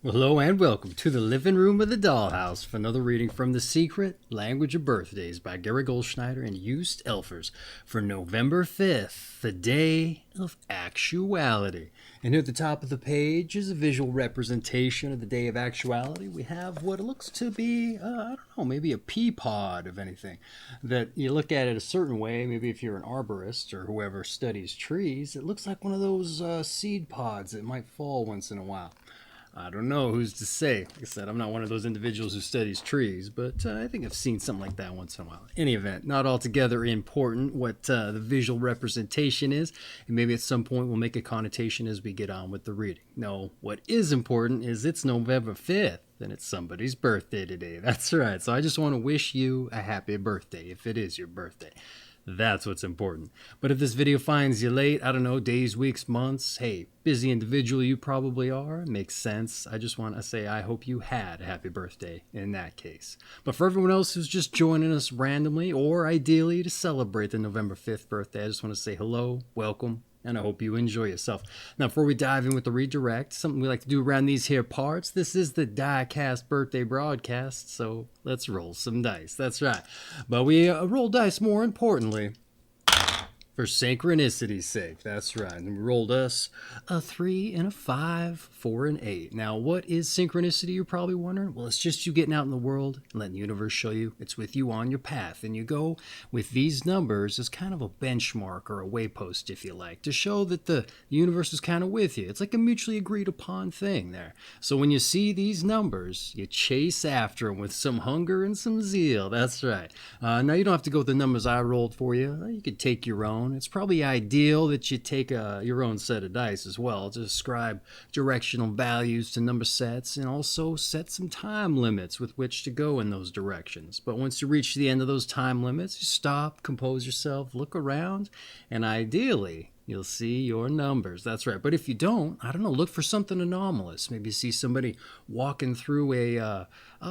Hello and welcome to the living room of the dollhouse for another reading from The Secret Language of Birthdays by Gary Goldschneider and Joost Elfers for November 5th, the day of actuality. And here at the top of the page is a visual representation of the day of actuality. We have what looks to be, I don't know, maybe a pea pod of anything. That you look at it a certain way, maybe if you're an arborist or whoever studies trees, it looks like one of those seed pods that might fall once in a while. I don't know who's to say. Like I said, I'm not one of those individuals who studies trees, but I think I've seen something like that once in a while. In any event, not altogether important what the visual representation is, and maybe at some point we'll make a connotation as we get on with the reading. No, what is important is it's November 5th, and it's somebody's birthday today. That's right. So I just want to wish you a happy birthday, if it is your birthday. That's what's important. But if this video finds you late, I don't know, days, weeks, months, hey, busy individual you probably are, it makes sense. I just want to say I hope you had a happy birthday in that case. But for everyone else who's just joining us randomly or ideally to celebrate the November 5th birthday, I just want to say hello, welcome, and I hope you enjoy yourself. Now, before we dive in with the redirect, something we like to do around these here parts, this is the DykASSt birthday broadcast, so let's roll some dice. That's right. But we roll dice more importantly for synchronicity's sake. That's right. And we rolled us a 3 and a 5, 4 and 8. Now, what is synchronicity, you're probably wondering? Well, it's just you getting out in the world and letting the universe show you it's with you on your path. And you go with these numbers as kind of a benchmark or a waypost, if you like, to show that the universe is kind of with you. It's like a mutually agreed upon thing there. So when you see these numbers, you chase after them with some hunger and some zeal. That's right. Now, you don't have to go with the numbers I rolled for you. You could take your own. It's probably ideal that you take your own set of dice as well to ascribe directional values to number sets and also set some time limits with which to go in those directions. But once you reach the end of those time limits, you stop, compose yourself, look around, and ideally, you'll see your numbers. That's right. But if you don't, I don't know, look for something anomalous. Maybe you see somebody walking through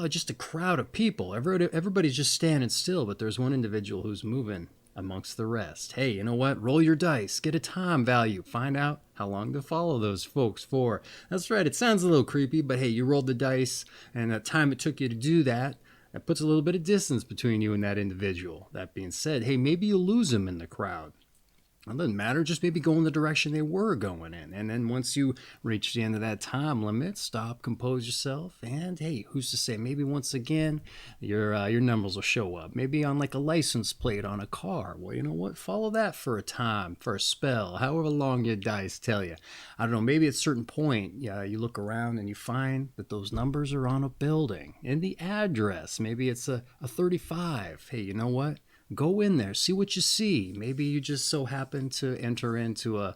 just a crowd of people. Everybody's just standing still, but there's one individual who's moving amongst the rest. Hey, you know what? Roll your dice. Get a time value. Find out how long to follow those folks for. That's right. It sounds a little creepy, but hey, you rolled the dice, and the time it took you to do that, that puts a little bit of distance between you and that individual. That being said, hey, maybe you lose them in the crowd. It doesn't matter, just maybe go in the direction they were going in. And then once you reach the end of that time limit, stop, compose yourself, and hey, who's to say, maybe once again, your numbers will show up. Maybe on like a license plate on a car. Well, you know what? Follow that for a time, for a spell, however long your dice tell you. I don't know, maybe at a certain point, you look around and you find that those numbers are on a building. And the address, maybe it's a 35. Hey, you know what? Go in there, see what you see. Maybe you just so happen to enter into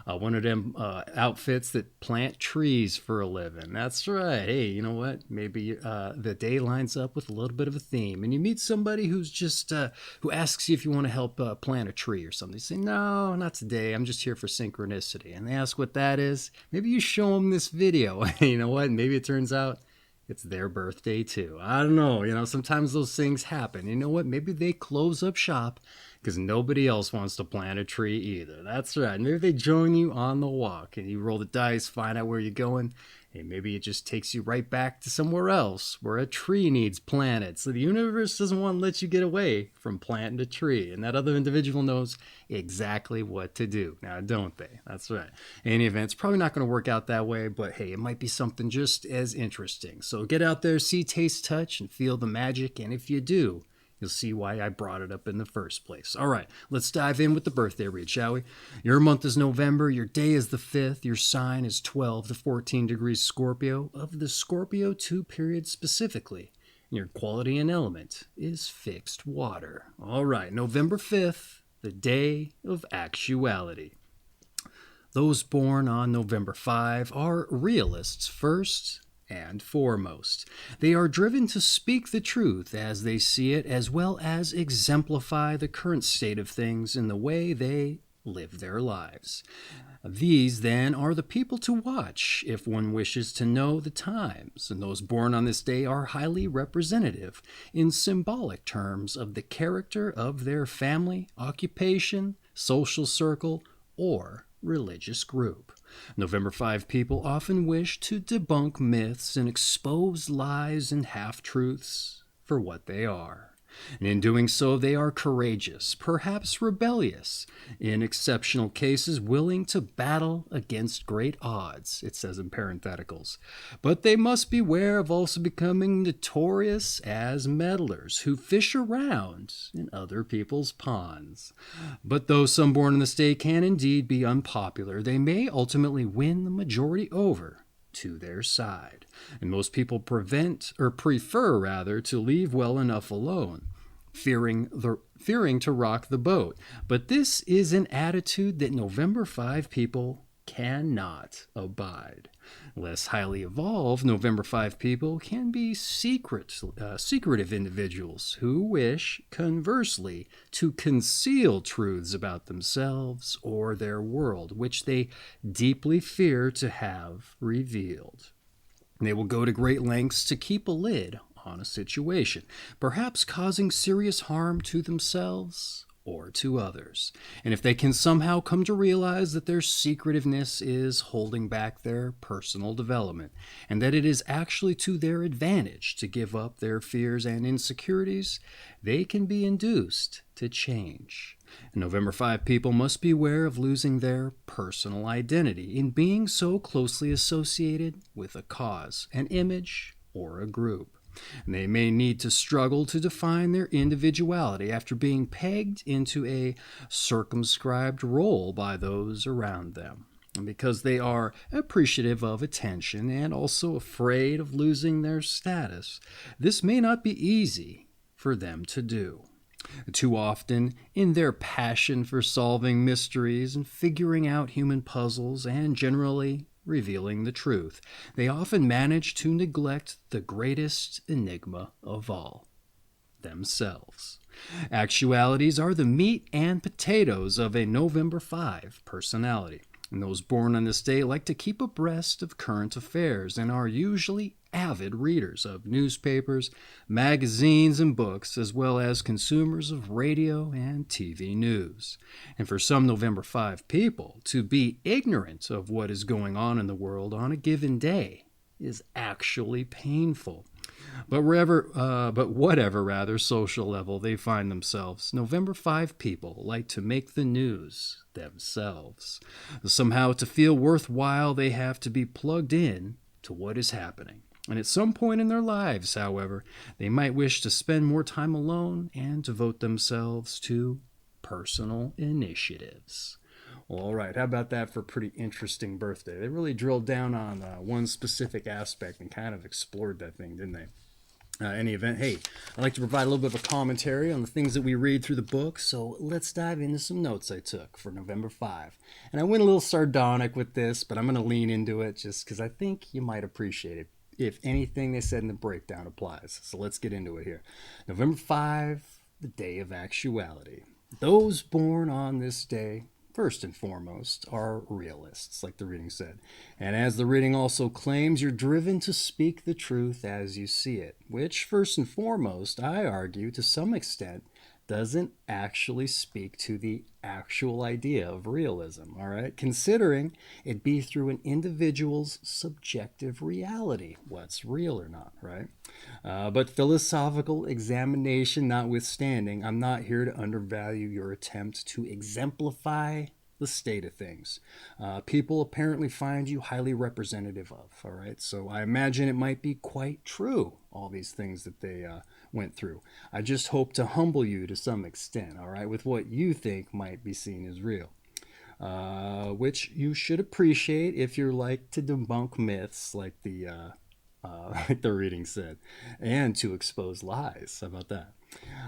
one of them outfits that plant trees for a living. That's right. Hey, you know what? Maybe the day lines up with a little bit of a theme, and you meet somebody who's just who asks you if you want to help plant a tree or something. You say, no, not today. I'm just here for synchronicity. And they ask what that is. Maybe you show them this video. You know what? Maybe it turns out it's their birthday too. I don't know. Sometimes those things happen. You know what? Maybe they close up shop because nobody else wants to plant a tree either. That's right. Maybe they join you on the walk and you roll the dice, find out where you're going. Hey, maybe it just takes you right back to somewhere else where a tree needs planted. So the universe doesn't want to let you get away from planting a tree. And that other individual knows exactly what to do. Now, don't they? That's right. In any event, it's probably not going to work out that way, but hey, it might be something just as interesting. So get out there, see, taste, touch, and feel the magic. And if you do, you'll see why I brought it up in the first place. All right, let's dive in with the birthday read, shall we? Your month is November, your day is the 5th, your sign is 12 to 14 degrees Scorpio, of the Scorpio II period specifically. And your quality and element is fixed water. All right, November 5th, the day of actuality. Those born on November 5 are realists first and foremost. They are driven to speak the truth as they see it, as well as exemplify the current state of things in the way they live their lives. These, then, are the people to watch if one wishes to know the times, and those born on this day are highly representative in symbolic terms of the character of their family, occupation, social circle, or religious group. November 5 people often wish to debunk myths and expose lies and half-truths for what they are. And in doing so, they are courageous, perhaps rebellious, in exceptional cases willing to battle against great odds, it says in parentheticals. But they must beware of also becoming notorious as meddlers who fish around in other people's ponds. But though some born in the state can indeed be unpopular, they may ultimately win the majority over to their side. And most people prefer to leave well enough alone, fearing to rock the boat. But this is an attitude that November 5 people cannot abide. Less highly evolved November 5 people can be secretive individuals who wish, conversely, to conceal truths about themselves or their world, which they deeply fear to have revealed. They will go to great lengths to keep a lid on a situation, perhaps causing serious harm to themselves or to others. And if they can somehow come to realize that their secretiveness is holding back their personal development, and that it is actually to their advantage to give up their fears and insecurities, they can be induced to change. And November 5 people must beware of losing their personal identity in being so closely associated with a cause, an image, or a group. And they may need to struggle to define their individuality after being pegged into a circumscribed role by those around them. And because they are appreciative of attention and also afraid of losing their status, this may not be easy for them to do. Too often, in their passion for solving mysteries and figuring out human puzzles and generally revealing the truth, they often manage to neglect the greatest enigma of all, themselves. Actualities are the meat and potatoes of a November 5 personality, and those born on this day like to keep abreast of current affairs and are usually avid readers of newspapers, magazines, and books, as well as consumers of radio and TV news. And for some November 5 people, to be ignorant of what is going on in the world on a given day is actually painful. But whatever social level they find themselves, November 5 people like to make the news themselves. Somehow, to feel worthwhile, they have to be plugged in to what is happening. And at some point in their lives, however, they might wish to spend more time alone and devote themselves to personal initiatives. Well, all right, how about that for a pretty interesting birthday? They really drilled down on one specific aspect and kind of explored that thing, didn't they? Any event, hey, I'd like to provide a little bit of a commentary on the things that we read through the book, so let's dive into some notes I took for November 5. And I went a little sardonic with this, but I'm going to lean into it just because I think you might appreciate it if anything they said in the breakdown applies. So let's get into it here. November 5, the day of actuality. Those born on this day, first and foremost, are realists, like the reading said. And as the reading also claims, you're driven to speak the truth as you see it, which, first and foremost, I argue, to some extent, doesn't actually speak to the actual idea of realism, all right? Considering it be through an individual's subjective reality, what's real or not, right? But philosophical examination notwithstanding, I'm not here to undervalue your attempt to exemplify the state of things. People apparently find you highly representative of, all right? So I imagine it might be quite true, all these things that they went through. I just hope to humble you to some extent, all right, with what you think might be seen as real. Which you should appreciate if you're like to debunk myths like like the reading said, and to expose lies. How about that?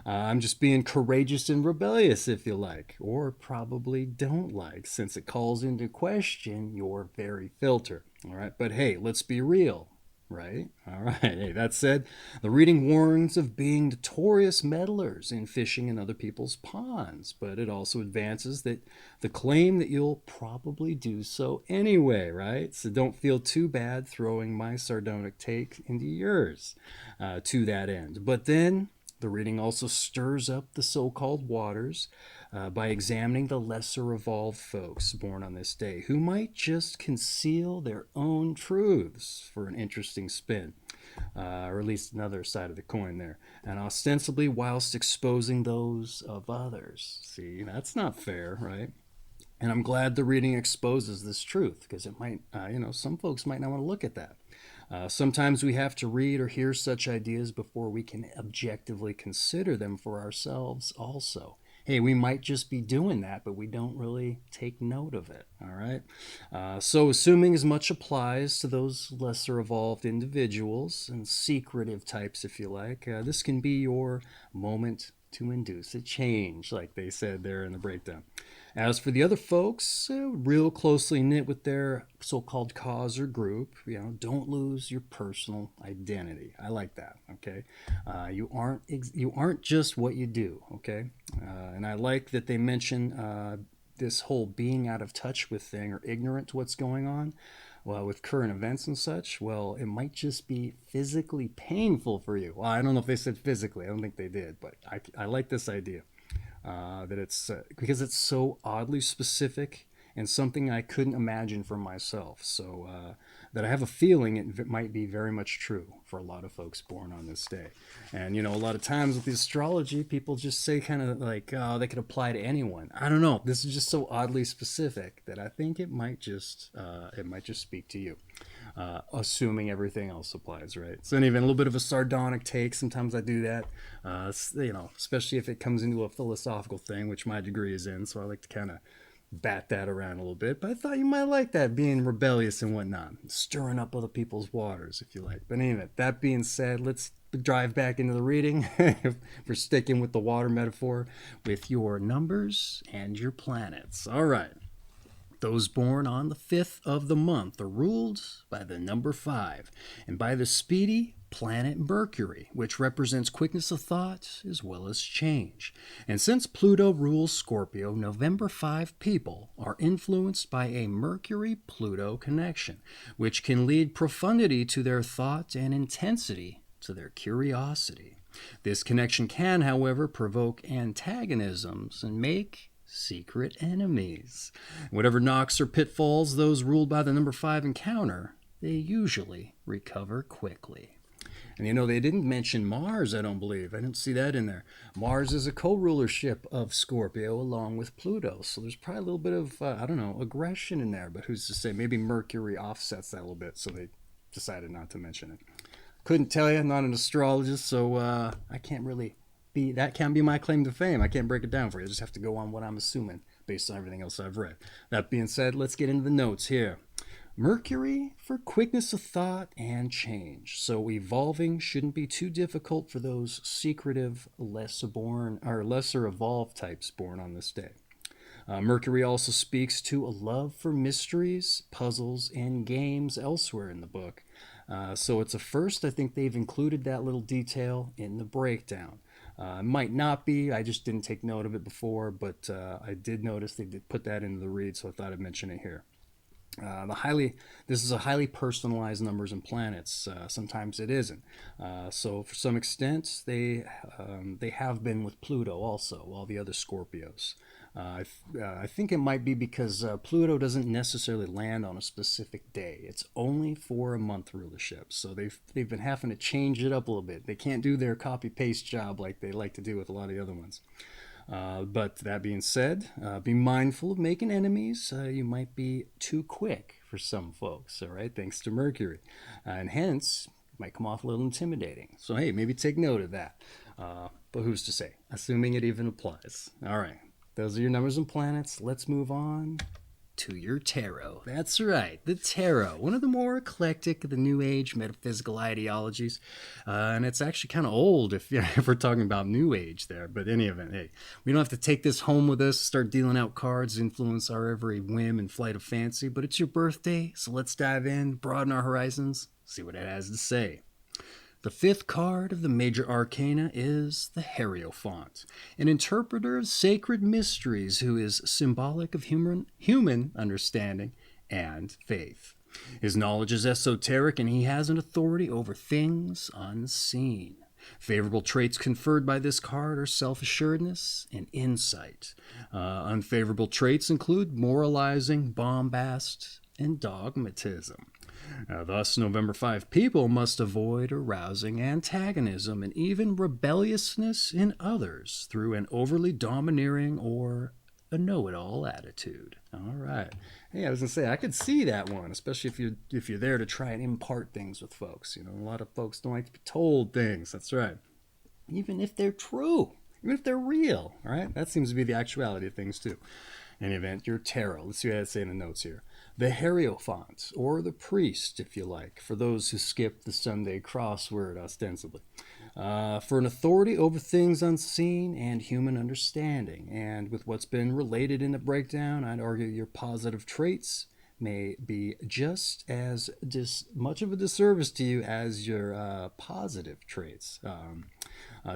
I'm just being courageous and rebellious, if you like, or probably don't like, since it calls into question your very filter. All right, but hey, let's be real, right? All right. Hey, that said, the reading warns of being notorious meddlers in fishing in other people's ponds, but it also advances that the claim that you'll probably do so anyway, right? So don't feel too bad throwing my sardonic take into yours to that end. But then the reading also stirs up the so-called waters by examining the lesser evolved folks born on this day who might just conceal their own truths for an interesting spin. Or at least another side of the coin there, and ostensibly whilst exposing those of others. See, that's not fair, right? And I'm glad the reading exposes this truth because it might, some folks might not want to look at that. Sometimes we have to read or hear such ideas before we can objectively consider them for ourselves also. Hey, we might just be doing that, but we don't really take note of it, all right? So assuming as much applies to those lesser evolved individuals and secretive types, if you like, this can be your moment to induce a change, like they said there in the breakdown. As for the other folks, real closely knit with their so-called cause or group, don't lose your personal identity. I like that. Okay, you aren't just what you do. Okay, and I like that they mention this whole being out of touch with thing or ignorant to what's going on. Well, with current events and such, well, it might just be physically painful for you. Well, I don't know if they said physically. I don't think they did, but I like this idea. That it's because it's so oddly specific and something I couldn't imagine for myself. So that I have a feeling it might be very much true for a lot of folks born on this day. And a lot of times with the astrology, people just say kind of like, oh, they could apply to anyone. I don't know. This is just so oddly specific that I think it might just speak to you. Assuming everything else applies, right? So even a little bit of a sardonic take. Sometimes I do that, especially if it comes into a philosophical thing, which my degree is in. So I like to kind of bat that around a little bit. But I thought you might like that, being rebellious and whatnot, stirring up other people's waters, if you like. But anyway, that being said, let's drive back into the reading. We're sticking with the water metaphor with your numbers and your planets. All right. Those born on the 5th of the month are ruled by the number 5 and by the speedy planet Mercury, which represents quickness of thought as well as change. And since Pluto rules Scorpio, November 5 people are influenced by a Mercury-Pluto connection, which can lead profundity to their thought and intensity to their curiosity. This connection can, however, provoke antagonisms and make secret enemies. Whatever knocks or pitfalls those ruled by the number 5 encounter, they usually recover quickly. And they didn't mention Mars, I don't believe. I didn't see that in there. Mars is a co-rulership of Scorpio along with Pluto. So there's probably a little bit of, aggression in there. But who's to say? Maybe Mercury offsets that a little bit, so they decided not to mention it. Couldn't tell you, I'm not an astrologist, so I can't really that can't be my claim to fame. I can't break it down for you. I just have to go on what I'm assuming based on everything else I've read. That being said, let's get into the notes here. Mercury for quickness of thought and change. So evolving shouldn't be too difficult for those secretive, lesser evolved types born on this day. Mercury also speaks to a love for mysteries, puzzles, and games elsewhere in the book. So it's a first. I think they've included that little detail in the breakdown. Might not be. I just didn't take note of it before, but I did notice they did put that into the read, so I thought I'd mention it here. This is a highly personalized numbers and planets. Sometimes it isn't. So for some extent, they have been with Pluto also, all the other Scorpios. I think it might be because Pluto doesn't necessarily land on a specific day. It's only for a month rulership. So they've been having to change it up a little bit. They can't do their copy-paste job like they like to do with a lot of the other ones. But that being said, be mindful of making enemies. You might be too quick for some folks, all right, thanks to Mercury. And hence, might come off a little intimidating. So, hey, maybe take note of that. But who's to say? Assuming it even applies. All right, those are your numbers and planets. Let's move on to your tarot. That's right, the tarot, one of the more eclectic of the New Age metaphysical ideologies, and it's actually kind of old if we're talking about New Age there. But in any event, hey, we don't have to take this home with us, start dealing out cards, influence our every whim and flight of fancy. But it's your birthday, so let's dive in, broaden our horizons, see what it has to say. The 5th card of the major arcana is the Hierophant, an interpreter of sacred mysteries who is symbolic of human understanding and faith. His knowledge is esoteric and he has an authority over things unseen. Favorable traits conferred by this card are self-assuredness and insight. Unfavorable traits include moralizing, bombast, and dogmatism. Thus, November 5 people must avoid arousing antagonism and even rebelliousness in others through an overly domineering or a know-it-all attitude. All right. Hey, I was gonna say I could see that one, especially if you're there to try and impart things with folks. You know, a lot of folks don't like to be told things. That's right. Even if they're true, even if they're real. All right. That seems to be the actuality of things too. In any event, your tarot. Let's see what I say in the notes here. The Hierophant, or the priest, if you like, for those who skip the Sunday crossword ostensibly. For an authority over things unseen and human understanding. And with what's been related in the breakdown, I'd argue your positive traits may be just as much of a disservice to you as your positive traits,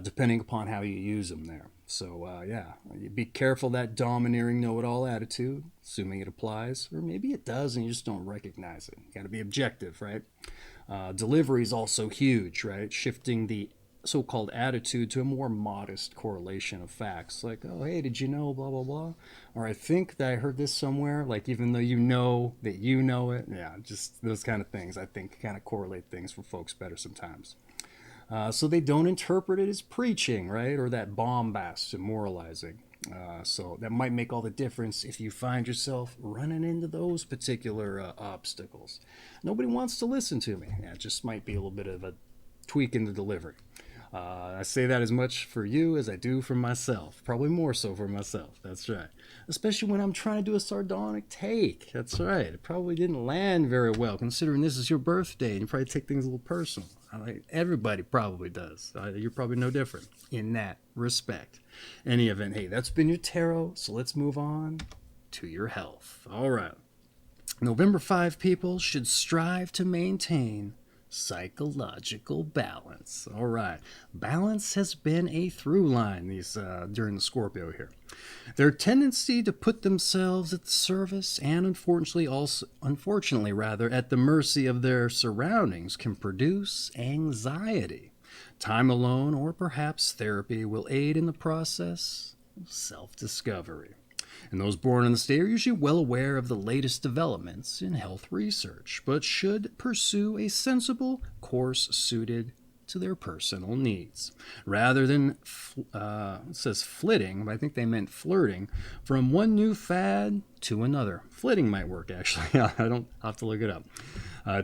depending upon how you use them there. So, yeah, be careful that domineering know-it-all attitude, assuming it applies, or maybe it does and you just don't recognize it. You got to be objective, right? Delivery is also huge, right? Shifting the so-called attitude to a more modest correlation of facts, like, oh, hey, did you know blah blah blah, or I think that I heard this somewhere, like, even though you know that you know it. Yeah, just those kind of things I think kind of correlate things for folks better sometimes. So they don't interpret it as preaching, right, or that bombast and moralizing. So that might make all the difference if you find yourself running into those particular obstacles. Nobody wants to listen to me. Yeah, it just might be a little bit of a tweak in the delivery. I say that as much for you as I do for myself. Probably more so for myself. That's right. Especially when I'm trying to do a sardonic take. That's right. It probably didn't land very well, considering this is your birthday and you probably take things a little personal. Everybody probably does. You're probably no different in that respect. Any event, hey, that's been your tarot, so let's move on to your health. All right. November 5 people should strive to maintain psychological balance. All right. Balance has been a through line during the Scorpio here. Their tendency to put themselves at the service and unfortunately rather at the mercy of their surroundings can produce anxiety. Time alone or perhaps therapy will aid in the process of self-discovery. And those born in the state are usually well aware of the latest developments in health research, but should pursue a sensible course suited to their personal needs. Rather than, it says flitting, but I think they meant flirting, from one new fad to another. Flitting might work, actually. I'll have to look it up.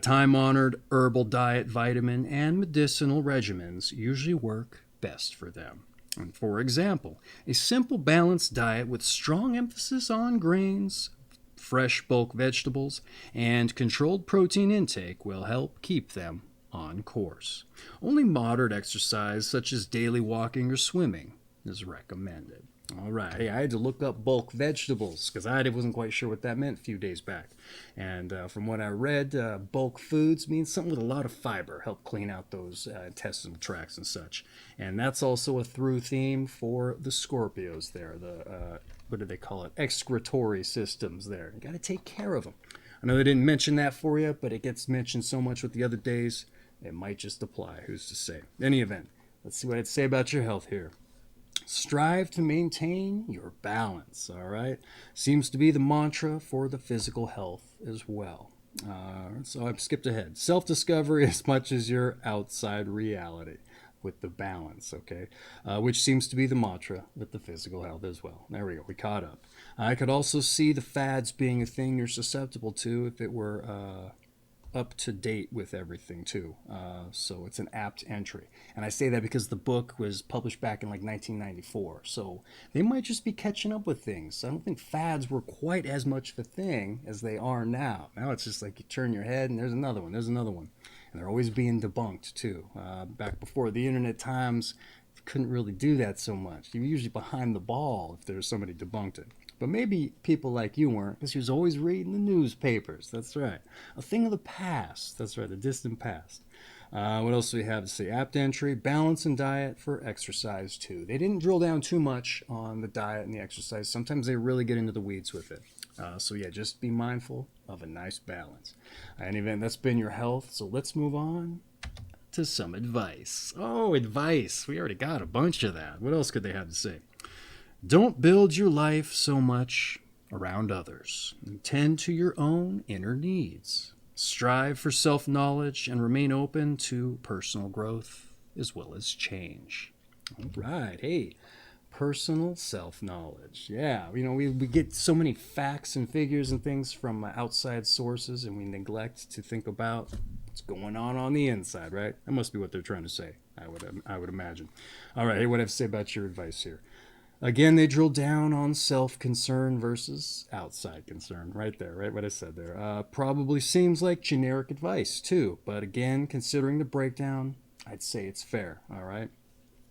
Time-honored herbal diet, vitamin, and medicinal regimens usually work best for them. And for example, a simple balanced diet with strong emphasis on grains, fresh bulk vegetables, and controlled protein intake will help keep them on course. Only moderate exercise, such as daily walking or swimming, is recommended. All right. Hey, I had to look up bulk vegetables because I wasn't quite sure what that meant a few days back. And from what I read, bulk foods means something with a lot of fiber, help clean out those intestinal tracts and such. And that's also a through theme for the Scorpios there. The what do they call it? Excretory systems there. You got to take care of them. I know they didn't mention that for you, but it gets mentioned so much with the other days, it might just apply. Who's to say? In any event, let's see what I'd say about your health here. Strive to maintain your balance, all right? Seems to be the mantra for the physical health as well. So I've skipped ahead. Self-discovery as much as your outside reality with the balance, okay? Which seems to be the mantra with the physical health as well. There we go. We caught up. I could also see the fads being a thing you're susceptible to if it were up to date with everything too. So it's an apt entry. And I say that because the book was published back in like 1994. So they might just be catching up with things. I don't think fads were quite as much of a thing as they are now. Now it's just like you turn your head and there's another one, there's another one. And they're always being debunked too. Back before the internet times, you couldn't really do that so much. You were usually behind the ball if there was somebody debunked it. But maybe people like you weren't, because you was always reading the newspapers. That's right. A thing of the past. That's right, the distant past. What else do we have to say? Apt entry, balance and diet for exercise too. They didn't drill down too much on the diet and the exercise. Sometimes they really get into the weeds with it. So yeah, just be mindful of a nice balance. In any event, that's been your health. So let's move on to some advice. Oh, advice. We already got a bunch of that. What else could they have to say? Don't build your life so much around others. Tend to your own inner needs. Strive for self-knowledge and remain open to personal growth as well as change. All right. Hey, personal self-knowledge. Yeah, we get so many facts and figures and things from outside sources, and we neglect to think about what's going on the inside, right? That must be what they're trying to say, I would imagine. All right, hey, what do I have to say about your advice here? Again, they drill down on self-concern versus outside concern. Right there, right? What I said there. Probably seems like generic advice, too. But again, considering the breakdown, I'd say it's fair, all right?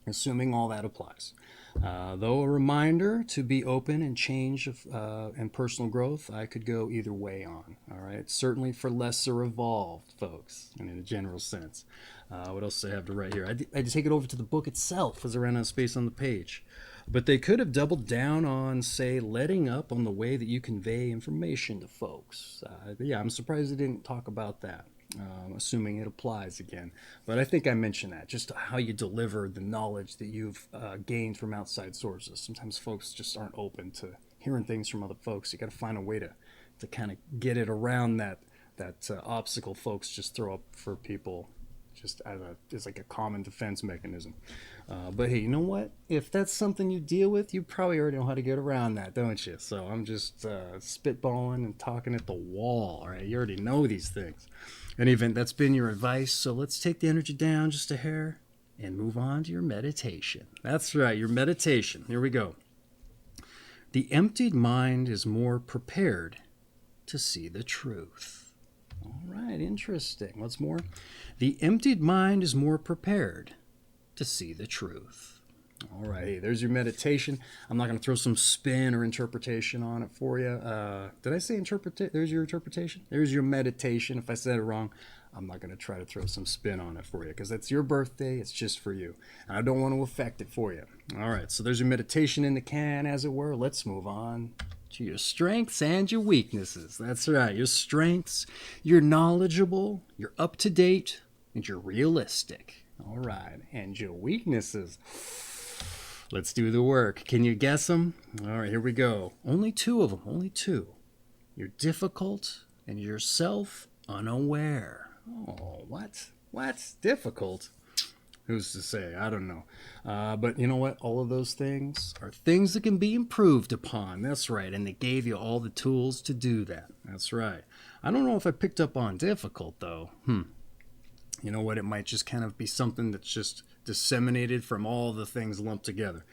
Assuming all that applies. Though a reminder to be open and change and personal growth, I could go either way on, all right? Certainly for lesser evolved folks, and in a general sense. What else do I have to write here? I take it over to the book itself as I ran out of space on the page. But they could have doubled down on, say, letting up on the way that you convey information to folks. Yeah, I'm surprised they didn't talk about that, assuming it applies again. But I think I mentioned that, just how you deliver the knowledge that you've gained from outside sources. Sometimes folks just aren't open to hearing things from other folks. You got to find a way to kind of get it around that obstacle folks just throw up for people, just as like a common defense mechanism. But hey, you know what? If that's something you deal with, you probably already know how to get around that, don't you? So I'm just spitballing and talking at the wall, all right? You already know these things. In any event, that's been your advice. So let's take the energy down just a hair and move on to your meditation. That's right, your meditation. Here we go. The emptied mind is more prepared to see the truth. All right, interesting. What's more? The emptied mind is more prepared to see the truth. All right, hey, there's your meditation. I'm not going to throw some spin or interpretation on it for you. Did I say interpretation? There's your interpretation. There's your meditation. If I said it wrong, I'm not going to try to throw some spin on it for you because it's your birthday. It's just for you. And I don't want to affect it for you. All right, so there's your meditation in the can, as it were. Let's move on to your strengths and your weaknesses. That's right, your strengths. You're knowledgeable, you're up to date, and you're realistic. All right, and your weaknesses. Let's do the work. Can you guess them? All right, here we go. Only two of them, only two. You're difficult and you're self-unaware. Oh, what? What's difficult? Who's to say? I don't know. But you know what? All of those things are things that can be improved upon. That's right, and they gave you all the tools to do that. That's right. I don't know if I picked up on difficult, though. You know what? It might just kind of be something that's just disseminated from all the things lumped together.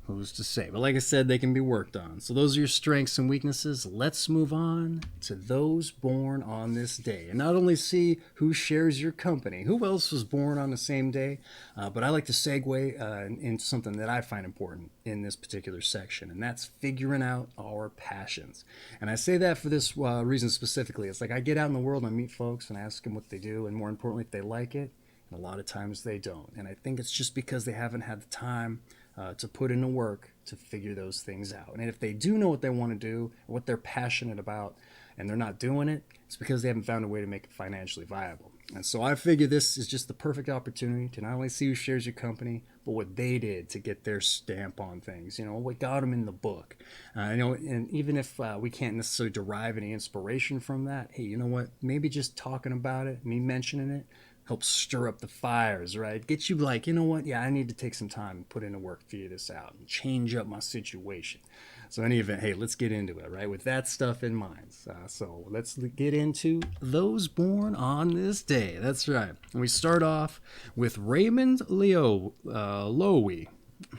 Who's to say? But like I said, they can be worked on. So those are your strengths and weaknesses. Let's move on to those born on this day. And not only see who shares your company, who else was born on the same day, but I like to segue into something that I find important in this particular section, and that's figuring out our passions. And I say that for this reason specifically. It's like I get out in the world and I meet folks and I ask them what they do, and more importantly, if they like it. And a lot of times they don't. And I think it's just because they haven't had the time to put in the work to figure those things out. And if they do know what they want to do, what they're passionate about, and they're not doing it, it's because they haven't found a way to make it financially viable. And so I figure this is just the perfect opportunity to not only see who shares your company, but what they did to get their stamp on things, what got them in the book. And even if we can't necessarily derive any inspiration from that, hey, you know what? Maybe just talking about it, me mentioning it, helps stir up the fires, right? Get you like, you know what? Yeah, I need to take some time and put in the work, figure this out, and change up my situation. So in any event, hey, let's get into it, right? With that stuff in mind. So let's get into those born on this day. That's right. And we start off with Raymond Loewy.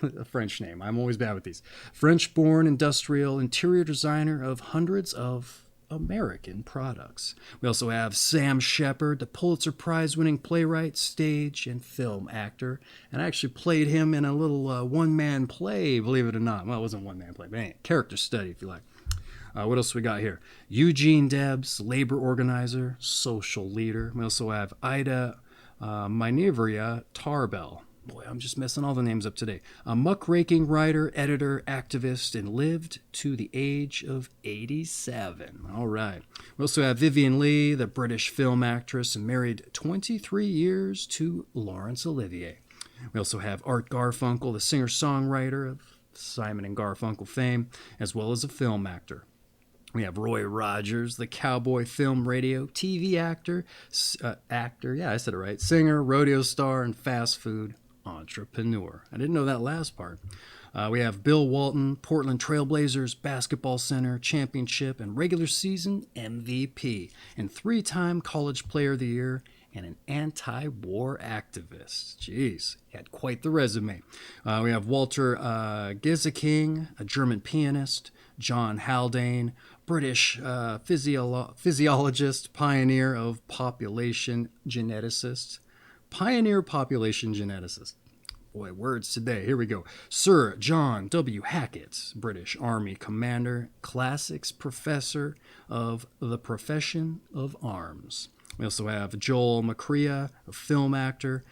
A French name. I'm always bad with these. French-born industrial interior designer of hundreds of American products. We also have Sam Shepard, the Pulitzer Prize-winning playwright, stage, and film actor. And I actually played him in a little one-man play, believe it or not. Well, it wasn't a one-man play, but anyway, character study, if you like. What else we got here? Eugene Debs, labor organizer, social leader. We also have Ida Minervia Tarbell. Boy, I'm just messing all the names up today. A muckraking writer, editor, activist, and lived to the age of 87. All right. We also have Vivien Leigh, the British film actress, and married 23 years to Laurence Olivier. We also have Art Garfunkel, the singer-songwriter of Simon and Garfunkel fame, as well as a film actor. We have Roy Rogers, the cowboy film, radio, TV actor, singer, rodeo star, and fast food entrepreneur. I didn't know that last part. We have Bill Walton, Portland Trailblazers basketball center, championship, and regular season MVP, and 3-time College Player of the Year, and an anti-war activist. Jeez, he had quite the resume. We have Walter Gieseking, a German pianist, John Haldane, British physiologist, pioneer of population geneticist. Pioneer population geneticist. Boy, words today. Here we go. Sir John W. Hackett, British Army commander, classics professor of the profession of arms. We also have Joel McCrea, a film actor,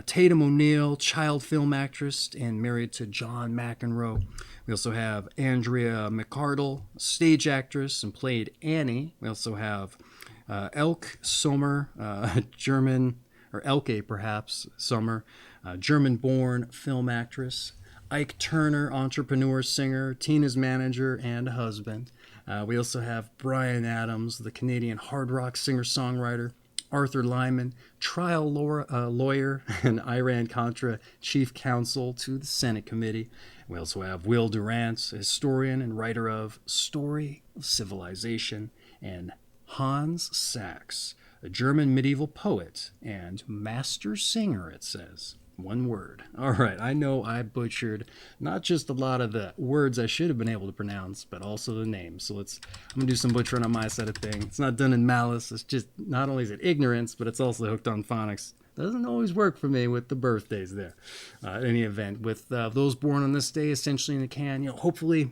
Tatum O'Neal, child film actress, and married to John McEnroe. We also have Andrea McArdle, stage actress, and played Annie. We also have Elke Sommer, German, or Elke perhaps, Sommer, German-born film actress. Ike Turner, entrepreneur, singer, Tina's manager, and husband. We also have Bryan Adams, the Canadian hard rock singer-songwriter. Arthur Lyman, trial lawyer and Iran-Contra chief counsel to the Senate committee. We also have Will Durant, a historian and writer of Story of Civilization, and Hans Sachs, a German medieval poet and master singer, it says. One word. All right, I know I butchered not just a lot of the words I should have been able to pronounce, but also the names. So I'm going to do some butchering on my side of things. It's not done in malice. It's just, not only is it ignorance, but it's also hooked on phonics. Doesn't always work for me with the birthdays there. In any event, with those born on this day, essentially in the can, hopefully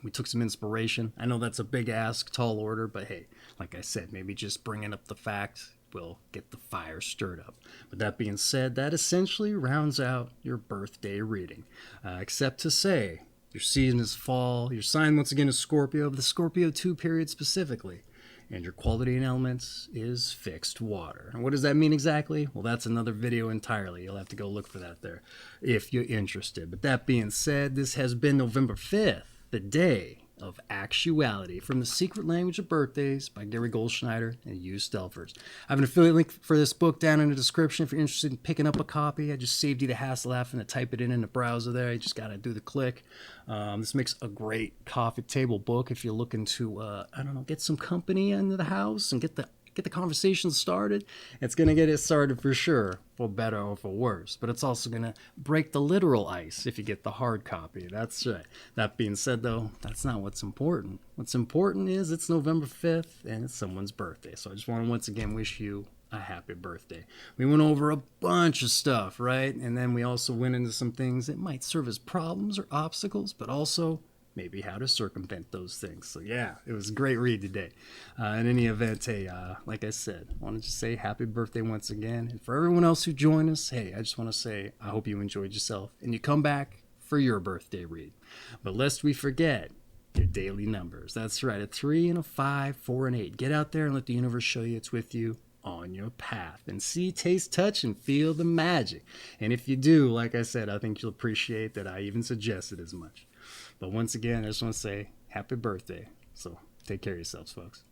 we took some inspiration. I know that's a big ask, tall order, but hey, like I said, maybe just bringing up the facts will get the fire stirred up. With that being said, that essentially rounds out your birthday reading. Except to say, your season is fall, your sign once again is Scorpio, the Scorpio II period specifically, and your quality and elements is fixed water. And what does that mean exactly? Well, that's another video entirely. You'll have to go look for that there if you're interested. But that being said, this has been November 5th, the day of Actuality, from The Secret Language of Birthdays by Gary Goldschneider and Used Elfers. I have an affiliate link for this book down in the description if you're interested in picking up a copy. I just saved you the hassle of having to type it in the browser there. You just got to do the click. This makes a great coffee table book if you're looking to, get some company into the house and get the conversation started. It's going to get it started for sure, for better or for worse. But it's also going to break the literal ice if you get the hard copy. That's right. That being said, though, that's not what's important. What's important is it's November 5th and it's someone's birthday. So I just want to once again wish you a happy birthday. We went over a bunch of stuff, right? And then we also went into some things that might serve as problems or obstacles, but also maybe how to circumvent those things. So yeah, it was a great read today. In any event, hey, like I said, I wanted to say happy birthday once again. And for everyone else who joined us, hey, I just want to say I hope you enjoyed yourself and you come back for your birthday read. But lest we forget your daily numbers. That's right, a 3 and a 5, 4 and 8. Get out there and let the universe show you it's with you on your path and see, taste, touch, and feel the magic. And if you do, like I said, I think you'll appreciate that I even suggested as much. But once again, I just want to say happy birthday. So take care of yourselves, folks.